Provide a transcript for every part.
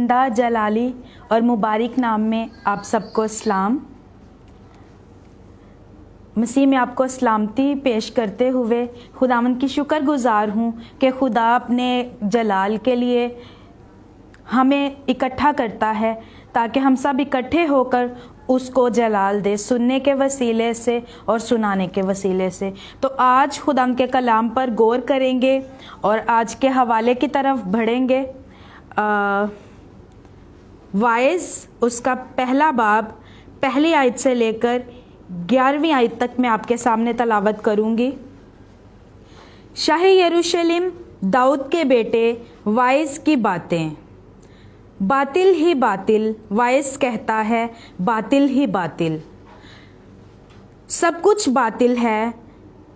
زندہ جلالی اور مبارک نام میں آپ سب کو سلام۔ مسیح میں آپ کو سلامتی پیش کرتے ہوئے خداوند کی شکر گزار ہوں کہ خدا اپنے جلال کے لیے ہمیں اکٹھا کرتا ہے تاکہ ہم سب اکٹھے ہو کر اس کو جلال دے، سننے کے وسیلے سے اور سنانے کے وسیلے سے۔ تو آج خداوند کے کلام پر غور کریں گے اور آج کے حوالے کی طرف بڑھیں گے۔ وائز اس کا پہلا باب پہلی آیت سے لے کر 11ویں آیت تک میں آپ کے سامنے تلاوت کروں گی۔ شاہ یروشلم داؤد کے بیٹے وائز کی باتیں۔ باطل ہی باطل، وائز کہتا ہے باطل ہی باطل، سب کچھ باطل ہے۔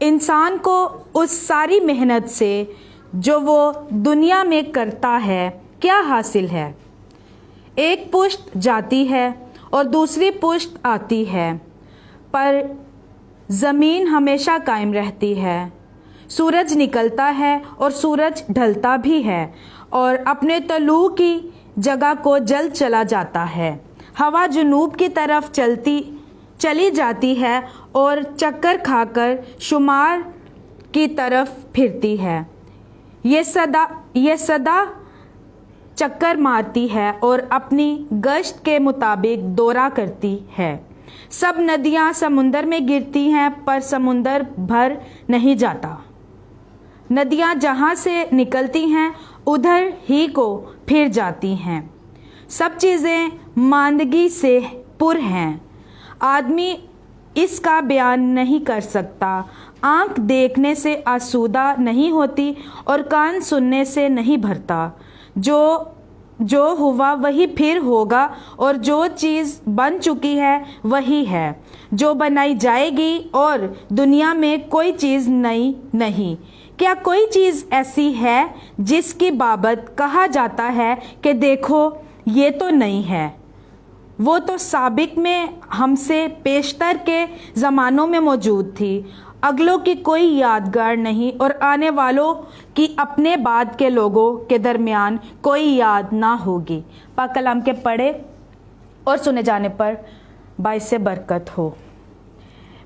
انسان کو اس ساری محنت سے جو وہ دنیا میں کرتا ہے کیا حاصل ہے؟ ایک پشت جاتی ہے اور دوسری پشت آتی ہے، پر زمین ہمیشہ قائم رہتی ہے۔ سورج نکلتا ہے اور سورج ڈھلتا بھی ہے اور اپنے طلوع کی جگہ کو جلد چلا جاتا ہے۔ ہوا جنوب کی طرف چلی جاتی ہے اور چکر کھا کر شمال کی طرف پھرتی ہے۔ یہ سدا چکر مارتی ہے اور اپنی گشت کے مطابق دورہ کرتی ہے۔ سب ندیاں سمندر میں گرتی ہیں پر سمندر بھر نہیں جاتا۔ ندیاں جہاں سے نکلتی ہیں ادھر ہی کو پھر جاتی ہیں۔ سب چیزیں ماندگی سے پر ہیں، آدمی اس کا بیان نہیں کر سکتا۔ آنکھ دیکھنے سے آسودہ نہیں ہوتی اور کان سننے سے نہیں بھرتا۔ جو ہوا وہی پھر ہوگا اور جو چیز بن چکی ہے وہی ہے جو بنائی جائے گی، اور دنیا میں کوئی چیز نئی نہیں۔ کیا کوئی چیز ایسی ہے جس کی بابت کہا جاتا ہے کہ دیکھو یہ تو نئی ہے؟ وہ تو سابق میں ہم سے پیشتر کے زمانوں میں موجود تھی۔ اگلوں کی کوئی یادگار نہیں اور آنے والوں کی اپنے بعد کے لوگوں کے درمیان کوئی یاد نہ ہوگی۔ پاک کلام کے پڑھے اور سنے جانے پر باعث برکت ہو۔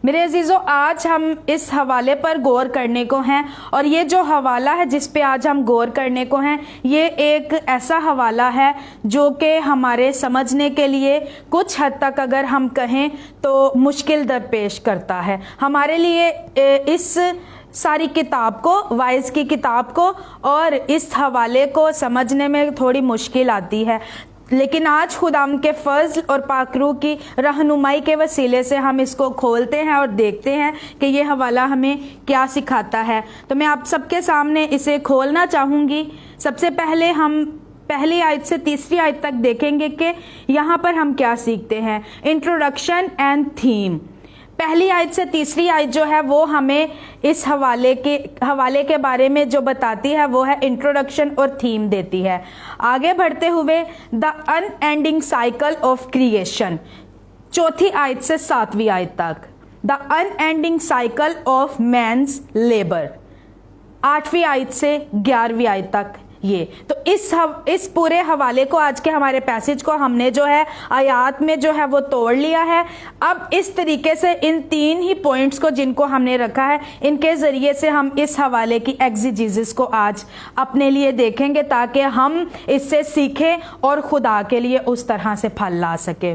میرے عزیزو، آج ہم اس حوالے پر غور کرنے کو ہیں، اور یہ جو حوالہ ہے جس پہ آج ہم غور کرنے کو ہیں یہ ایک ایسا حوالہ ہے جو کہ ہمارے سمجھنے کے لیے کچھ حد تک اگر ہم کہیں تو مشکل درپیش کرتا ہے ہمارے لیے۔ اس ساری کتاب کو، وائز کی کتاب کو اور اس حوالے کو سمجھنے میں تھوڑی مشکل آتی ہے، لیکن آج خداوند کے فضل اور پاک روح کی رہنمائی کے وسیلے سے ہم اس کو کھولتے ہیں اور دیکھتے ہیں کہ یہ حوالہ ہمیں کیا سکھاتا ہے۔ تو میں آپ سب کے سامنے اسے کھولنا چاہوں گی۔ سب سے پہلے ہم پہلی آیت سے تیسری آیت تک دیکھیں گے کہ یہاں پر ہم کیا سیکھتے ہیں۔ Introduction and theme. پہلی آیت سے تیسری آیت جو ہے وہ ہمیں اس حوالے کے بارے میں جو بتاتی ہے وہ ہے انٹروڈکشن اور تھیم دیتی ہے۔ آگے بڑھتے ہوئے the unending cycle of creation, چوتھی آیت سے 7ویں آیت تک۔ The unending cycle of man's labour, 8ویں آیت سے 11ویں آیت تک۔ یہ تو اس پورے حوالے کو، آج کے ہمارے پیسج کو ہم نے جو ہے آیات میں جو ہے وہ توڑ لیا ہے۔ اب اس طریقے سے ان 3 ہی پوائنٹس کو جن کو ہم نے رکھا ہے ان کے ذریعے سے ہم اس حوالے کی ایگزیجیزس کو آج اپنے لیے دیکھیں گے تاکہ ہم اس سے سیکھیں اور خدا کے لیے اس طرح سے پھل لا سکے۔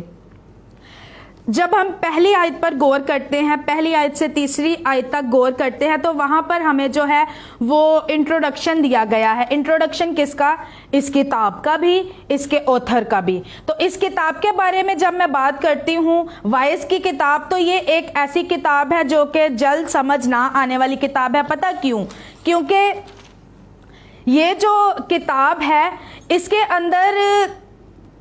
جب ہم پہلی آیت پر غور کرتے ہیں، پہلی آیت سے تیسری آیت تک غور کرتے ہیں تو وہاں پر ہمیں جو ہے وہ انٹروڈکشن دیا گیا ہے۔ انٹروڈکشن کس کا؟ اس کتاب کا بھی، اس کے اوتھر کا بھی۔ تو اس کتاب کے بارے میں جب میں بات کرتی ہوں، وائز کی کتاب، تو یہ ایک ایسی کتاب ہے جو کہ جلد سمجھ نہ آنے والی کتاب ہے۔ پتہ کیوں؟ کیونکہ یہ جو کتاب ہے اس کے اندر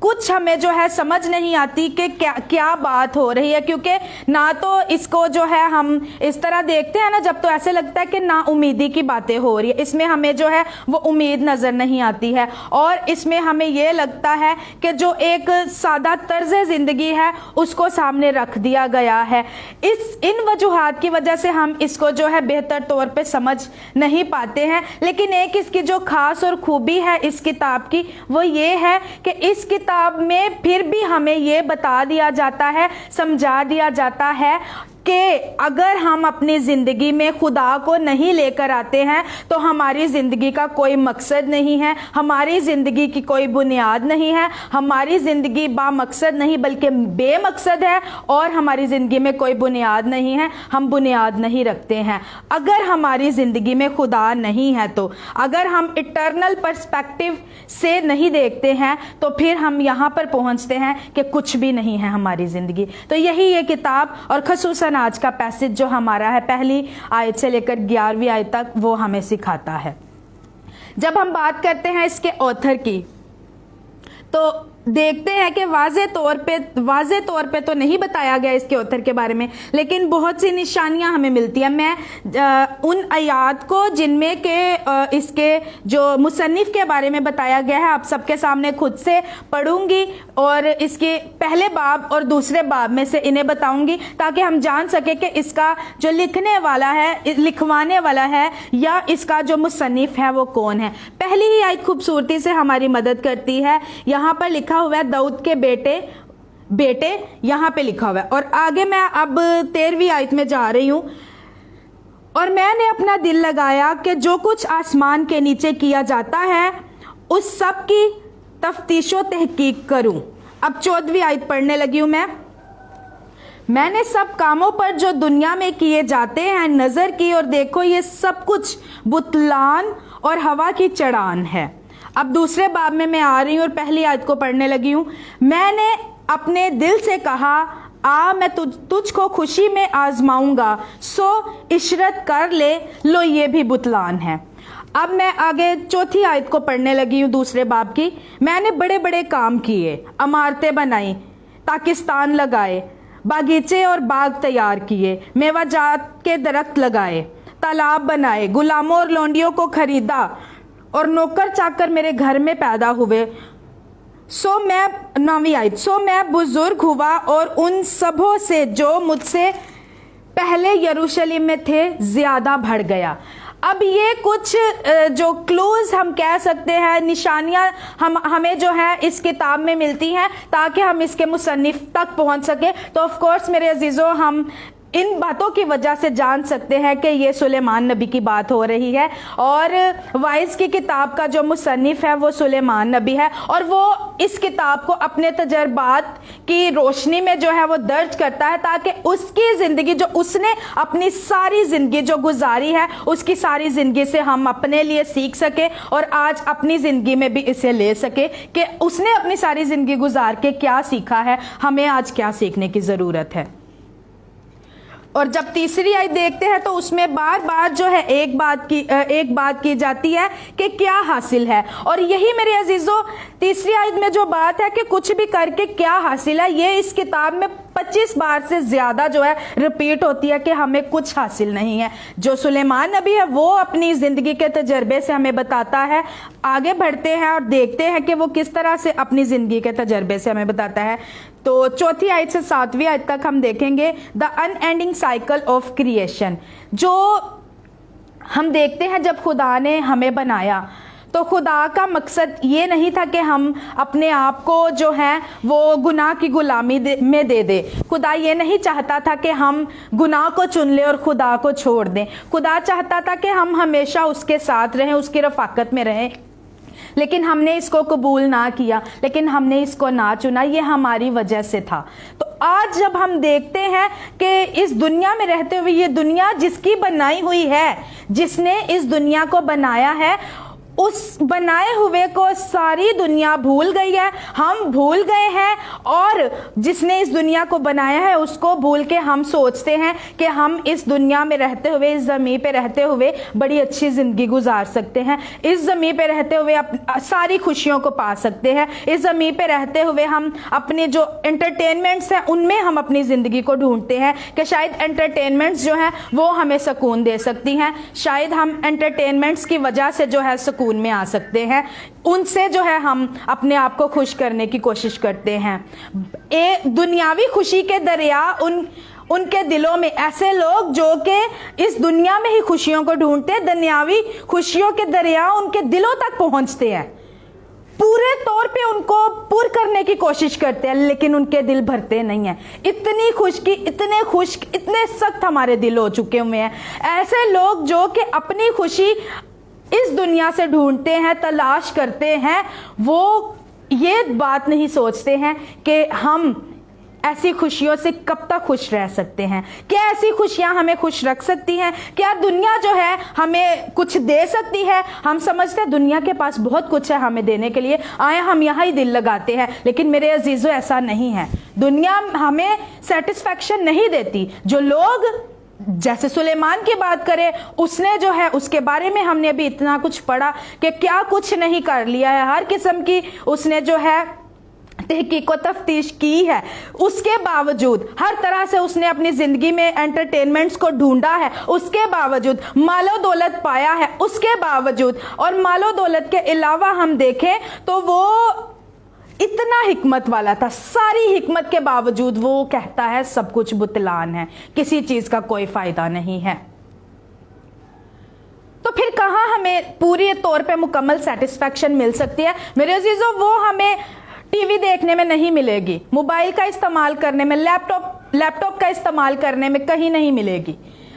कुछ हमें जो है समझ नहीं आती कि क्या क्या बात हो रही है, क्योंकि ना तो इसको जो है हम इस तरह देखते हैं ना जब, तो ऐसे लगता है कि ना उम्मीदी की बातें हो रही है, इसमें हमें जो है वो उम्मीद नज़र नहीं आती है, और इसमें हमें ये लगता है कि जो एक सादा तर्ज ज़िंदगी है उसको सामने रख दिया गया है। इन वजूहात की वजह से हम इसको जो है बेहतर तौर पे समझ नहीं पाते हैं। लेकिन एक इसकी जो ख़ास और खूबी है इस किताब की, वो ये है कि इस किताब में फिर भी हमें ये बता दिया जाता है, समझा दिया जाता है कि अगर हम अपनी ज़िंदगी में खुदा को नहीं लेकर आते हैं तो हमारी ज़िंदगी का कोई मकसद नहीं है, हमारी ज़िंदगी की कोई बुनियाद नहीं है, हमारी ज़िंदगी बामकसद नहीं बल्कि बेमकसद है, और हमारी ज़िंदगी में कोई बुनियाद नहीं है, हम बुनियाद नहीं रखते हैं। अगर हमारी ज़िंदगी में खुदा नहीं है तो, अगर हम इटर्नल पर्सपेक्टिव से नहीं देखते हैं तो फिर हम यहाँ पर पहुँचते हैं कि कुछ भी नहीं है हमारी ज़िंदगी। तो यही ये किताब और ख़ुसूसन आज का पैसेज जो हमारा है पहली आयत से लेकर 11वीं आयत तक, वो हमें सिखाता है। जब हम बात करते हैं इसके ऑथर की तो देखते हैं कि वाज़े तौर पे तो नहीं बताया गया इसके ऑथर के बारे में, लेकिन बहुत सी निशानियां हमें मिलती हैं। मैं उन आयात को जिनमें के इसके जो मुसन्निफ के बारे में बताया गया है आप सबके सामने खुद से पढ़ूंगी, और इसके पहले बाब और दूसरे बाब में से इन्हें बताऊंगी ताकि हम जान सके कि इसका जो लिखवाने वाला है या इसका जो मुसन्निफ है वो कौन है। पहली ही आयत खूबसूरती से हमारी मदद करती है। यहाँ पर लिखा हुआ है दाऊद के बेटे यहाँ पे लिखा हुआ है, और आगे मैं अब 13वीं आयत में जा रही हूँ। और मैंने अपना दिल लगाया कि जो कुछ आसमान के नीचे किया जाता है उस सब की तफ्तीशो तहकीक करूं। अब 14वीं आयत पढ़ने लगी हूं मैंने सब कामों पर जो दुनिया में किए जाते हैं नजर की, और देखो ये सब कुछ बुतलान और हवा की चढ़ान है। अब दूसरे बाब में मैं आ रही हूँ और पहली आयत को पढ़ने लगी हूँ। मैंने अपने दिल से कहा आ मैं तुझको खुशी में आजमाऊंगा, सो इशरत कर ले, लो ये भी बुतलान है। अब मैं आगे चौथी आयत को पढ़ने लगी हूँ दूसरे बाब की। मैंने बड़े बड़े काम किए, इमारतें बनाई, पाकिस्तान लगाए, बागीचे और बाग तैयार किए, मेवा जात के दरख्त लगाए, तालाब बनाए, गुलामों और लौंडियों को खरीदा, और नौकर चाकर मेरे घर में पैदा हुए। सो मैं बुजुर्ग हुआ और उन सबों से जो मुझसे पहले यरूशलेम में थे ज्यादा बढ़ गया। अब ये कुछ जो क्लूज हम कह सकते हैं, निशानियां हमें जो है इस किताब में मिलती हैं ताकि हम इसके मुसन्निफ तक पहुंच सके। तो ऑफ कोर्स मेरे अजीजों, हम इन बातों की वजह से जान सकते हैं कि ये सुलेमान नबी की बात हो रही है, और वाइज की किताब का जो मुसन्निफ है वो सुलेमान नबी है, और वो इस किताब को अपने तजर्बात की रोशनी में जो है वो दर्ज करता है ताकि उसकी ज़िंदगी, जो उसने अपनी सारी ज़िंदगी जो गुजारी है, उसकी सारी ज़िंदगी से हम अपने लिए सीख सके और आज अपनी ज़िंदगी में भी इसे ले सके कि उसने अपनी सारी ज़िंदगी गुजार के क्या सीखा है, हमें आज क्या सीखने की ज़रूरत है। और जब तीसरी आयत देखते हैं तो उसमें बार बार जो है एक बात की जाती है कि क्या हासिल है, और यही मेरे अजीजों तीसरी आयत में जो बात है कि कुछ भी करके क्या हासिल है, ये इस किताब में 25 बार से ज्यादा जो है रिपीट होती है कि हमें कुछ हासिल नहीं है। जो सुलेमान नबी है वो अपनी जिंदगी के तजर्बे से हमें बताता है। आगे बढ़ते हैं और देखते हैं कि वो किस तरह से अपनी जिंदगी के तजर्बे से हमें बताता है। तो चौथी आयत से 7वीं आयत तक हम देखेंगे the unending cycle of creation. जो हम देखते हैं जब खुदा ने हमें बनाया तो खुदा का मकसद ये नहीं था कि हम अपने आप को जो है वो गुनाह की गुलामी में दे दे। खुदा ये नहीं चाहता था कि हम गुनाह को चुन लें और खुदा को छोड़ दें। खुदा चाहता था कि हम हमेशा उसके साथ रहें, उसकी रफ़ाकत में रहें, लेकिन हमने इसको कबूल ना किया, लेकिन हमने इसको ना चुना, ये हमारी वजह से था। तो आज जब हम देखते हैं कि इस दुनिया में रहते हुए ये दुनिया जिसकी बनाई हुई है, जिसने इस दुनिया को बनाया है, उस बनाए हुए को सारी दुनिया भूल गई है, हम भूल गए हैं, और जिसने इस दुनिया को बनाया है उसको भूल के हम सोचते हैं कि हम इस दुनिया में रहते हुए, इस ज़मीन पे रहते हुए बड़ी अच्छी ज़िंदगी गुजार सकते हैं, इस ज़मीन पे रहते हुए सारी खुशियों को पा सकते हैं, इस ज़मीन पे रहते हुए हम अपने जो एंटरटेनमेंट्स हैं उनमें हम अपनी ज़िंदगी को ढूंढते हैं कि शायद एंटरटेनमेंट्स जो हैं वो हमें सुकून दे सकती हैं, शायद हम एंटरटेनमेंट्स की वजह से जो है सुकून में आ सकते हैं, उनसे जो है हम अपने आप को खुश करने की कोशिश करते हैं। दुनियावी खुशी के दरिया उनके दिलों में, ऐसे लोग जो कि इस दुनिया में ही खुशियों को ढूंढते हैं, दुनियावी खुशियोयों के दरिया उनके दिलों तक पहुंचते हैं, पूरे तौर पे उनको पूर करने की कोशिश करते हैं, लेकिन उनके दिल भरते नहीं हैं। इतनी खुशकी, इतने खुश, इतने सख्त हमारे दिल हो चुके हुए हैं। ऐसे लोग जो कि अपनी खुशी इस दुनिया से ढूंढते हैं, तलाश करते हैं, वो ये बात नहीं सोचते हैं कि हम ऐसी खुशियों से कब तक खुश रह सकते हैं, क्या ऐसी खुशियां हमें खुश रख सकती हैं, क्या दुनिया जो है हमें कुछ दे सकती है। हम समझते हैं दुनिया के पास बहुत कुछ है हमें देने के लिए, आए हम यहाँ ही दिल लगाते हैं, लेकिन मेरे अजीजों ऐसा नहीं है। दुनिया हमें सेटिस्फैक्शन नहीं देती। जो लोग, जैसे सुलेमान की बात करें, उसने जो है, उसके बारे में हमने अभी इतना कुछ पढ़ा कि क्या कुछ नहीं कर लिया है, हर किस्म की उसने जो है तहकीक व तफ्तीश की है, उसके बावजूद हर तरह से उसने अपनी जिंदगी में एंटरटेनमेंट्स को ढूंढा है, उसके बावजूद मालो दौलत पाया है, उसके बावजूद, और मालो दौलत के अलावा हम देखें तो वो इतना हिकमत वाला था, सारी हिकमत के बावजूद वो कहता है सब कुछ बुतलान है, किसी चीज का कोई फायदा नहीं है। तो फिर कहां हमें पूरी तौर पे मुकम्मल सेटिस्फैक्शन मिल सकती है मेरे अजीजों? वो हमें टीवी देखने में नहीं मिलेगी, मोबाइल का इस्तेमाल करने में, लैपटॉप का इस्तेमाल करने में कहीं नहीं मिलेगी।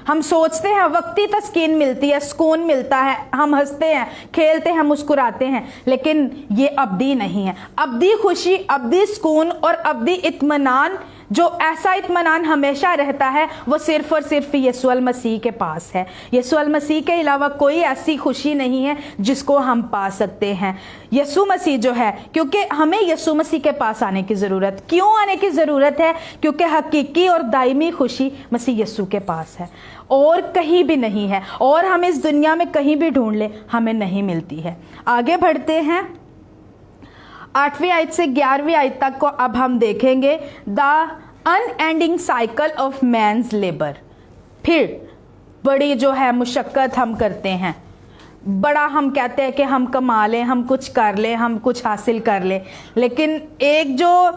हम सोचते हैं वक्ती तस्कीन मिलती है, सुकून मिलता है, हम हंसते हैं, खेलते हैं, मुस्कुराते हैं, लेकिन ये अब्दी नहीं है। अब्दी खुशी, अब्दी सुकून और अब्दी इत्मीनान, जो ऐसा इत्मीनान हमेशा रहता है, वो सिर्फ और सिर्फ यीशु मसीह के पास है। यीशु मसीह के अलावा कोई ऐसी खुशी नहीं है जिसको हम पा सकते हैं। यीशु मसीह जो है, क्योंकि हमें यीशु मसीह के पास आने की ज़रूरत, क्यों आने की ज़रूरत है? क्योंकि हकीकी और दायमी खुशी मसीह यीशु के पास है और कहीं भी नहीं है, और हम इस दुनिया में कहीं भी ढूंढ ले हमें नहीं मिलती है। आगे बढ़ते हैं, 8वीं आयत से 11वीं आयत तक को अब हम देखेंगे। The unending cycle of man's labour. फिर बड़ी जो है मुशक्क़त हम करते हैं, बड़ा हम कहते हैं कि हम कमा लें, हम कुछ कर लें, हम कुछ हासिल कर लें, लेकिन एक जो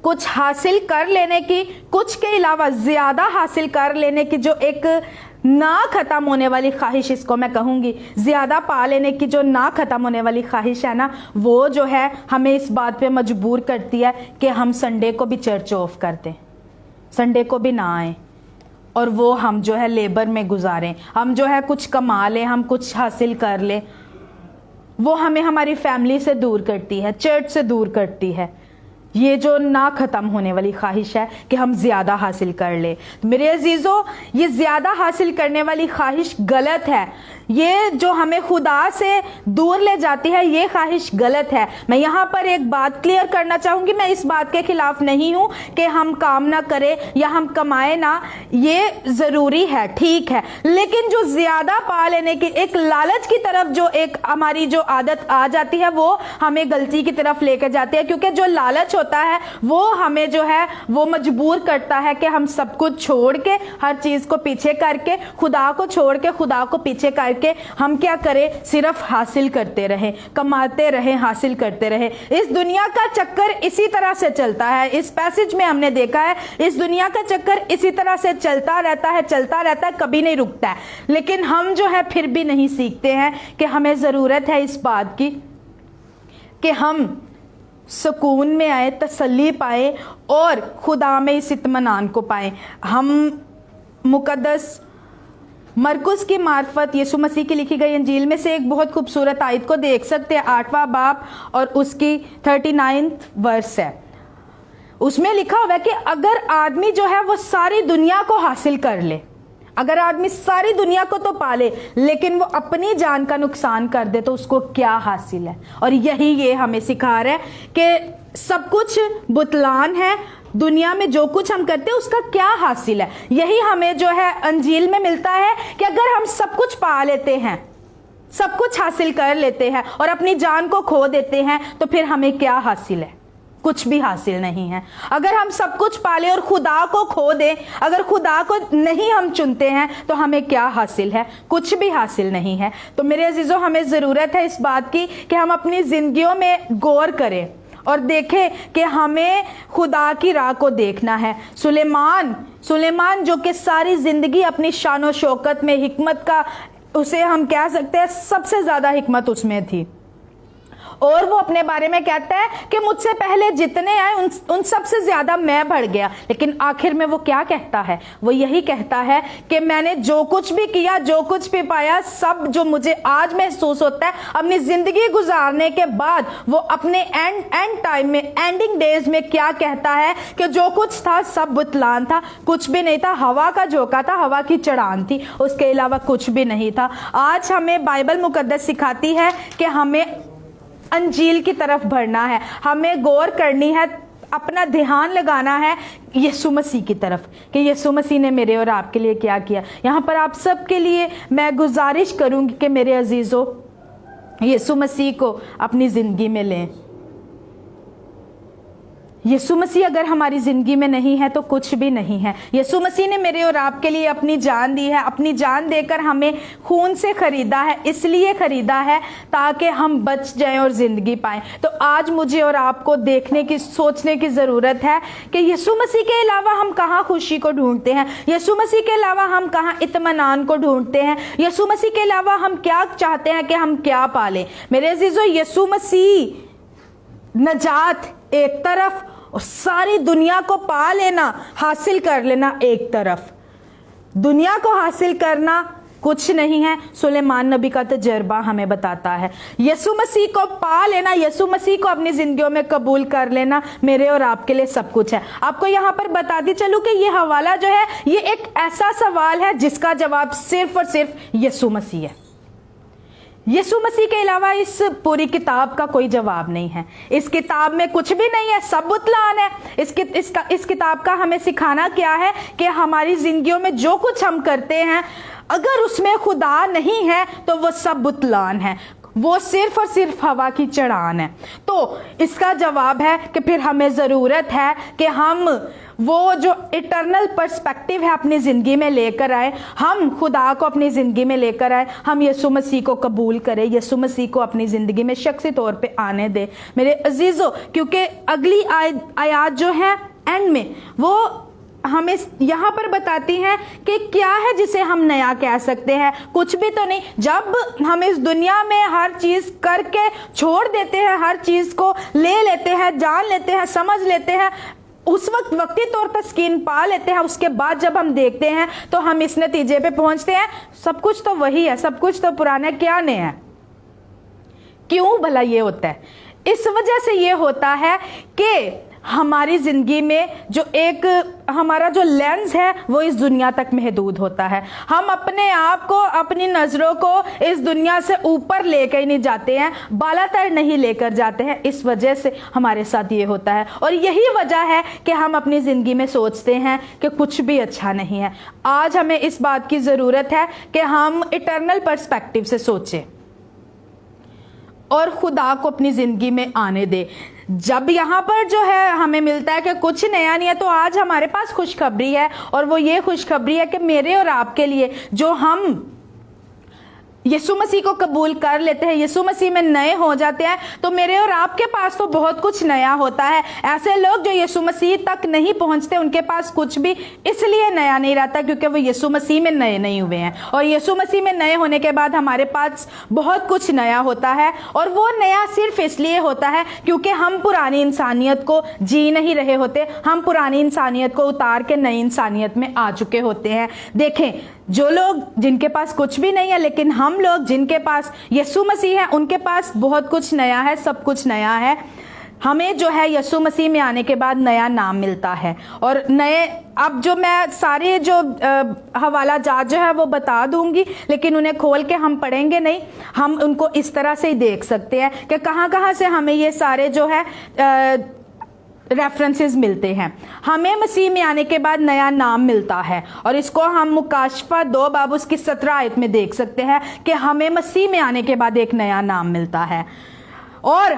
कुछ हासिल कर लेने की, कुछ के अलावा ज़्यादा हासिल कर लेने की जो एक ना ख़त्म होने वाली ख्वाहिश, इसको मैं कहूँगी, ज़्यादा पा लेने की जो ना ख़त्म होने वाली ख्वाहिश है ना, वो जो है हमें इस बात पे मजबूर करती है कि हम संडे को भी चर्च ऑफ कर दें, संडे को भी ना आए, और वो हम जो है लेबर में गुजारें, हम जो है कुछ कमा लें, हम कुछ हासिल कर लें। वो हमें हमारी फैमिली से दूर करती है, चर्च से दूर करती है। ये जो ना ख़त्म होने वाली ख्वाहिश है कि हम ज़्यादा हासिल कर ले। तो मेरे अजीज़ों, ये ज़्यादा हासिल करने वाली ख्वाहिश गलत है। ये जो हमें खुदा से दूर ले जाती है, ये ख्वाहिश गलत है। मैं यहाँ पर एक बात क्लियर करना चाहूँगी, मैं इस बात के खिलाफ नहीं हूँ कि हम काम ना करें या हम कमाएं ना, ये ज़रूरी है, ठीक है, लेकिन जो ज़्यादा पा लेने की एक लालच की तरफ जो एक हमारी जो आदत आ जाती है, वो हमें गलती की तरफ लेकर जाती है। क्योंकि जो लालच होता है वो हमें जो है वो मजबूर करता है कि हम सब कुछ छोड़ के, हर चीज़ को पीछे करके, खुदा को छोड़ के, खुदा को पीछे करके हम क्या करें? सिर्फ हासिल करते रहे, कमाते रहे, हासिल करते रहे। इस दुनिया का चक्कर इसी तरह से चलता है। इस पैसेज में हमने देखा है, इस दुनिया का चक्कर इसी तरह से चलता रहता है, चलता रहता है, कभी नहीं रुकता है। लेकिन हम जो है फिर भी नहीं सीखते हैं कि हमें ज़रूरत है इस बात की कि हम सुकून में आए, तसल्ली पाए और खुदा में इस इत्मीनान को पाएं। हम मुकद्दस मरकुस की मार्फत यीशु मसीह की लिखी गई अंजील में से एक बहुत खूबसूरत आयत को देख सकते हैं, 8वां बाब और उसकी 39 वर्स है। उसमें लिखा हुआ है कि अगर आदमी जो है वो सारी दुनिया को हासिल कर ले, अगर आदमी सारी दुनिया को तो पाले लेकिन वो अपनी जान का नुकसान कर दे तो उसको क्या हासिल है। और यही ये हमें सिखा रहा है कि सब कुछ बुतलान है, दुनिया में जो कुछ हम करते हैं उसका क्या हासिल है। यही हमें जो है अंजील में मिलता है कि अगर हम सब कुछ पा लेते हैं, सब कुछ हासिल कर लेते हैं और अपनी जान को खो देते हैं तो फिर हमें क्या हासिल है? कुछ भी हासिल नहीं है। अगर हम सब कुछ पाले और खुदा को खो दें, अगर खुदा को नहीं हम चुनते हैं तो हमें क्या हासिल है? कुछ भी हासिल नहीं है। तो मेरे अजीजों, हमें ज़रूरत है इस बात की कि हम अपनी ज़िंदगियों में गौर करें और देखें कि हमें खुदा की राह को देखना है। सुलेमान जो कि सारी ज़िंदगी अपनी शान और शौकत में हिकमत का, उसे हम कह सकते हैं सबसे ज़्यादा हिकमत उसमें थी, और वो अपने बारे में कहता है कि मुझसे पहले जितने आए उन सब से ज्यादा मैं बढ़ गया। लेकिन आखिर में वो क्या कहता है? वो यही कहता है कि मैंने जो कुछ भी किया, जो कुछ भी पाया, सब जो मुझे आज महसूस होता है अपनी जिंदगी गुजारने के बाद, वो अपने एंड टाइम में, एंडिंग डेज में क्या कहता है कि जो कुछ था सब बुतलान था, कुछ भी नहीं था, हवा का झोंका था, हवा की चढ़ान थी, उसके अलावा कुछ भी नहीं था। आज हमें बाइबल मुकद्दस सिखाती है कि हमें अंजील की तरफ बढ़ना है, हमें गौर करनी है, अपना ध्यान लगाना है यीशु मसीह की तरफ कि यीशु मसीह ने मेरे और आपके लिए क्या किया। यहाँ पर आप सबके लिए मैं गुजारिश करूँगी कि मेरे अजीज़ों, यीशु मसीह को अपनी ज़िंदगी में लें। यीशु मसीह अगर हमारी ज़िंदगी में नहीं है तो कुछ भी नहीं है। यीशु मसीह ने मेरे और आपके लिए अपनी जान दी है, अपनी जान देकर हमें खून से ख़रीदा है, इसलिए ख़रीदा है ताकि हम बच जाएं और ज़िंदगी पाएं। तो आज मुझे और आपको देखने की, सोचने की ज़रूरत है कि यीशु मसीह के अलावा हम कहाँ खुशी को ढूंढते हैं, यीशु मसीह के अलावा हम कहाँ इत्मीनान को ढूंढते हैं, यीशु मसीह के अलावा हम क्या चाहते हैं कि हम क्या पालें। मेरे अजीज़ों, यीशु मसीह नजात एक तरफ और सारी दुनिया को पा लेना, हासिल कर लेना एक तरफ। दुनिया को हासिल करना कुछ नहीं है। सुलेमान नबी का तजर्बा हमें बताता है यीशु मसीह को पा लेना, यीशु मसीह को अपनी जिंदगियों में कबूल कर लेना मेरे और आपके लिए सब कुछ है। आपको यहाँ पर बताती चलूँ कि ये हवाला जो है, ये एक ऐसा सवाल है जिसका जवाब सिर्फ और सिर्फ यीशु मसीह है। यीशु मसीह के अलावा इस पूरी किताब का कोई जवाब नहीं है। इस किताब में कुछ भी नहीं है, सब बुतलान है। इस किताब का हमें सिखाना क्या है कि हमारी जिंदगियों में जो कुछ हम करते हैं, अगर उसमें खुदा नहीं है तो वो सब बुतलान है, वो सिर्फ और सिर्फ हवा की चढ़ान है। तो इसका जवाब है कि फिर हमें ज़रूरत है कि हम वो जो इटर्नल पर्सपेक्टिव है अपनी ज़िंदगी में लेकर आए, हम खुदा को अपनी ज़िंदगी में लेकर आए, हम यीशु मसीह को कबूल करें, यीशु मसीह को अपनी ज़िंदगी में शख्सी तौर पे आने दें मेरे अजीज़ों। क्योंकि अगली आयत जो है एंड में, वो हमें यहाँ पर बताती हैं कि क्या है जिसे हम नया कह सकते हैं। कुछ भी तो नहीं। जब हम इस दुनिया में हर चीज़ करके छोड़ देते हैं, हर चीज़ को ले लेते हैं, जान लेते हैं, समझ लेते हैं, उस वक्त वक्ती तौर पर स्किन पा लेते हैं, उसके बाद जब हम देखते हैं तो हम इस नतीजे पे पहुंचते हैं सब कुछ तो वही है, सब कुछ तो पुराना, क्या नया है। क्यों भला ये होता है? इस वजह से ये होता है कि हमारी ज़िंदगी में जो एक हमारा जो लेंस है वो इस दुनिया तक महदूद होता है। हम अपने आप को, अपनी नज़रों को इस दुनिया से ऊपर लेकर ही नहीं जाते हैं, बालातर नहीं लेकर जाते हैं। इस वजह से हमारे साथ ये होता है और यही वजह है कि हम अपनी ज़िंदगी में सोचते हैं कि कुछ भी अच्छा नहीं है। आज हमें इस बात की ज़रूरत है कि हम इटर्नल पर्सपेक्टिव से सोचें और खुदा को अपनी ज़िंदगी में आने दे। जब यहाँ पर जो है हमें मिलता है कि कुछ नया नहीं है, तो आज हमारे पास खुशखबरी है, और वो ये खुशखबरी है कि मेरे और आपके लिए जो हम यीशु मसीह को कबूल कर लेते हैं, यीशु मसीह में नए हो जाते हैं, तो मेरे और आपके पास तो बहुत कुछ नया होता है। ऐसे लोग जो यीशु मसीह तक नहीं पहुंचते, उनके पास कुछ भी इसलिए नया नहीं रहता क्योंकि वो यीशु मसीह में नए नहीं हुए हैं। और यीशु मसीह में नए होने के बाद हमारे पास बहुत कुछ नया होता है, और वो नया सिर्फ इसलिए होता है क्योंकि हम पुरानी इंसानियत को जी नहीं रहे होते, हम पुरानी इंसानियत को उतार के नई इंसानियत में आ चुके होते हैं। देखें, जो लोग जिनके पास कुछ भी नहीं है, लेकिन हम लोग जिनके पास यीशु मसीह है, उनके पास बहुत कुछ नया है, सब कुछ नया है। ہمیں جو ہے یسوع مسیح میں آنے کے بعد نیا نام ملتا ہے. اور نئے اب جو میں سارے جو حوالہ جات جو ہے وہ بتا دوں گی, لیکن انہیں کھول کے ہم پڑھیں گے نہیں, ہم ان کو اس طرح سے ہی دیکھ سکتے ہیں کہ کہاں کہاں سے ہمیں یہ سارے جو ہے ریفرنسز ملتے ہیں. ہمیں مسیح میں آنے کے بعد نیا نام ملتا ہے, اور اس کو ہم مکاشفہ 2 باب اس کی 17 آیت میں دیکھ سکتے ہیں کہ ہمیں مسیح میں آنے کے بعد ایک نیا نام ملتا ہے, اور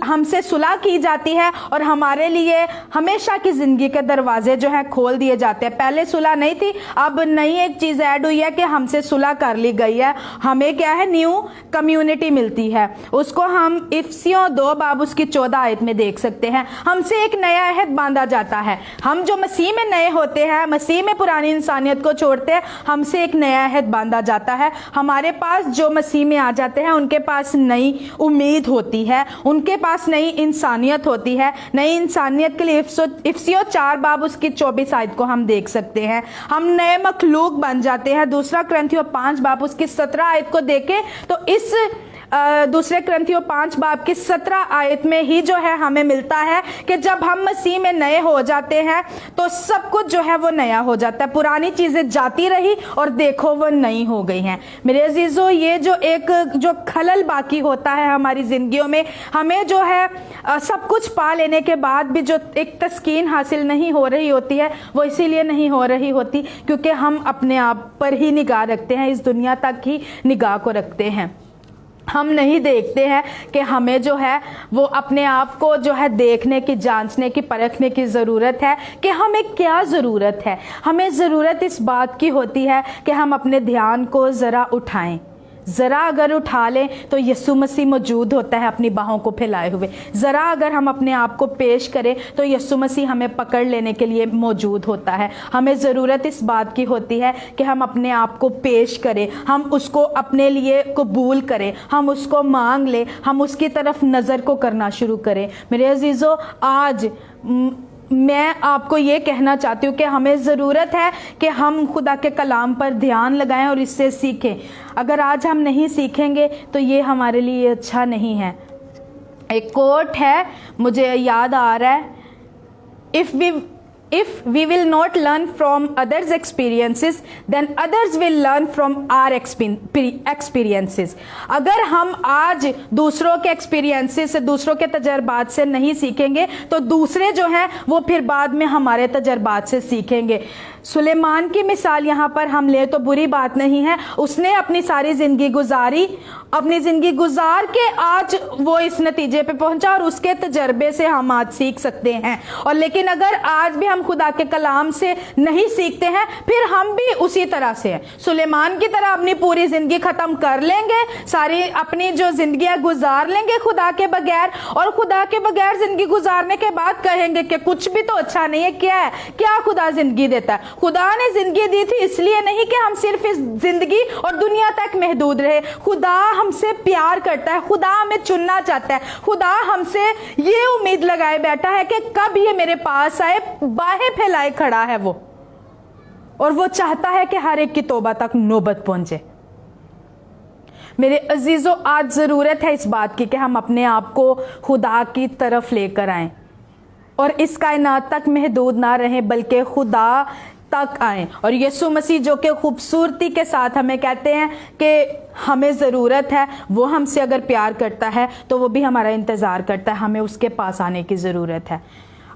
ہم سے صلح کی جاتی ہے, اور ہمارے لیے ہمیشہ کی زندگی کے دروازے جو ہیں کھول دیے جاتے ہیں. پہلے صلح نہیں تھی, اب نئی ایک چیز ایڈ ہوئی ہے کہ ہم سے صلح کر لی گئی ہے. ہمیں کیا ہے, نیو کمیونٹی ملتی ہے. اس کو ہم افسیوں 2 باب اس کی 14 آیت میں دیکھ سکتے ہیں. ہم سے ایک نیا عہد باندھا جاتا ہے. ہم جو مسیح میں نئے ہوتے ہیں, مسیح میں پرانی انسانیت کو چھوڑتے ہیں, ہم سے ایک نیا عہد باندھا جاتا ہے. ہمارے پاس جو مسیح میں آ جاتے ہیں ان کے پاس نئی امید ہوتی ہے, ان کے پاس نئی انسانیت ہوتی ہے. نئی انسانیت کے لیے افسیوں 4 باب اس کی 24 آیت کو ہم دیکھ سکتے ہیں. ہم نئے مخلوق بن جاتے ہیں. دوسرا کرنتھیوں 5 باب اس کی 17 آیت کو دیکھیں تو اس دوسرے کرنتھیوں 5 باب کی 17 آیت میں ہی جو ہے ہمیں ملتا ہے کہ جب ہم مسیح میں نئے ہو جاتے ہیں تو سب کچھ جو ہے وہ نیا ہو جاتا ہے. پرانی چیزیں جاتی رہی اور دیکھو وہ نئی ہو گئی ہیں. میرے عزیزو, یہ جو ایک جو خلل باقی ہوتا ہے ہماری زندگیوں میں, ہمیں جو ہے سب کچھ پا لینے کے بعد بھی جو ایک تسکین حاصل نہیں ہو رہی ہوتی ہے, وہ اسی لیے نہیں ہو رہی ہوتی کیونکہ ہم اپنے آپ پر ہی نگاہ رکھتے ہیں, اس دنیا تک ہی نگاہ کو رکھتے ہیں. ہم نہیں دیکھتے ہیں کہ ہمیں جو ہے وہ اپنے آپ کو جو ہے دیکھنے کی, جانچنے کی, پرکھنے کی ضرورت ہے کہ ہمیں کیا ضرورت ہے. ہمیں ضرورت اس بات کی ہوتی ہے کہ ہم اپنے دھیان کو ذرا اٹھائیں. ذرا اگر اٹھا لیں تو یسوع مسیح موجود ہوتا ہے اپنی باہوں کو پھیلائے ہوئے. ذرا اگر ہم اپنے آپ کو پیش کریں تو یسوع مسیح ہمیں پکڑ لینے کے لیے موجود ہوتا ہے. ہمیں ضرورت اس بات کی ہوتی ہے کہ ہم اپنے آپ کو پیش کریں, ہم اس کو اپنے لیے قبول کریں, ہم اس کو مانگ لیں, ہم اس کی طرف نظر کو کرنا شروع کریں. میرے عزیزو, آج میں آپ کو یہ کہنا چاہتی ہوں کہ ہمیں ضرورت ہے کہ ہم خدا کے کلام پر دھیان لگائیں اور اس سے سیکھیں. اگر آج ہم نہیں سیکھیں گے تو یہ ہمارے لیے اچھا نہیں ہے. ایک کوٹ ہے, مجھے یاد آ رہا ہے, if we will not learn from others' experiences, then others will learn from our experiences. اگر ہم آج دوسروں کے ایکسپیرینسز سے, دوسروں کے تجربات سے نہیں سیکھیں گے تو دوسرے جو ہیں وہ پھر بعد میں ہمارے تجربات سے سیکھیں گے. سلیمان کی مثال یہاں پر ہم لیں تو بری بات نہیں ہے. اس نے اپنی ساری زندگی گزاری, اپنی زندگی گزار کے آج وہ اس نتیجے پہ پہنچا, اور اس کے تجربے سے ہم آج سیکھ سکتے ہیں. اور لیکن اگر آج بھی ہم خدا کے کلام سے نہیں سیکھتے ہیں, پھر ہم بھی اسی طرح سے ہیں. سلیمان کی طرح اپنی پوری زندگی ختم کر لیں گے, ساری اپنی جو زندگیاں گزار لیں گے خدا کے بغیر, اور خدا کے بغیر زندگی گزارنے کے بعد کہیں گے کہ کچھ بھی تو اچھا نہیں ہے. کیا ہے, کیا خدا زندگی دیتا ہے؟ خدا نے زندگی دی تھی اس لیے نہیں کہ ہم صرف اس زندگی اور دنیا تک محدود رہے. خدا ہم سے پیار کرتا ہے, خدا ہمیں چننا چاہتا ہے, خدا ہم سے یہ امید لگائے بیٹھا ہے کہ کب یہ میرے پاس آئے, باہیں پھیلائے کھڑا ہے وہ, اور وہ چاہتا ہے کہ ہر ایک کی توبہ تک نوبت پہنچے. میرے عزیزو, آج ضرورت ہے اس بات کی کہ ہم اپنے آپ کو خدا کی طرف لے کر آئیں, اور اس کائنات تک محدود نہ رہیں بلکہ خدا تک آئیں. اور یسوع مسیح جو کہ خوبصورتی کے ساتھ ہمیں کہتے ہیں کہ ہمیں ضرورت ہے, وہ ہم سے اگر پیار کرتا ہے تو وہ بھی ہمارا انتظار کرتا ہے, ہمیں اس کے پاس آنے کی ضرورت ہے.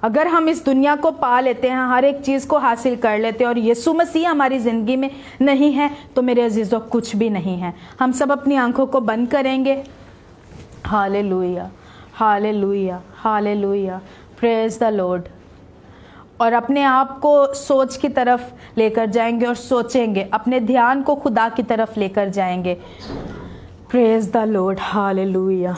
اگر ہم اس دنیا کو پا لیتے ہیں, ہر ایک چیز کو حاصل کر لیتے ہیں, اور یسوع مسیح ہماری زندگی میں نہیں ہے, تو میرے عزیزو کچھ بھی نہیں ہے. ہم سب اپنی آنکھوں کو بند کریں گے. ہاللیلویا, ہاللیلویا, ہاللیلویا, پریز دا لارڈ. اور اپنے آپ کو سوچ کی طرف لے کر جائیں گے اور سوچیں گے, اپنے دھیان کو خدا کی طرف لے کر جائیں گے. پریز دا لارڈ, ہاللیلویا.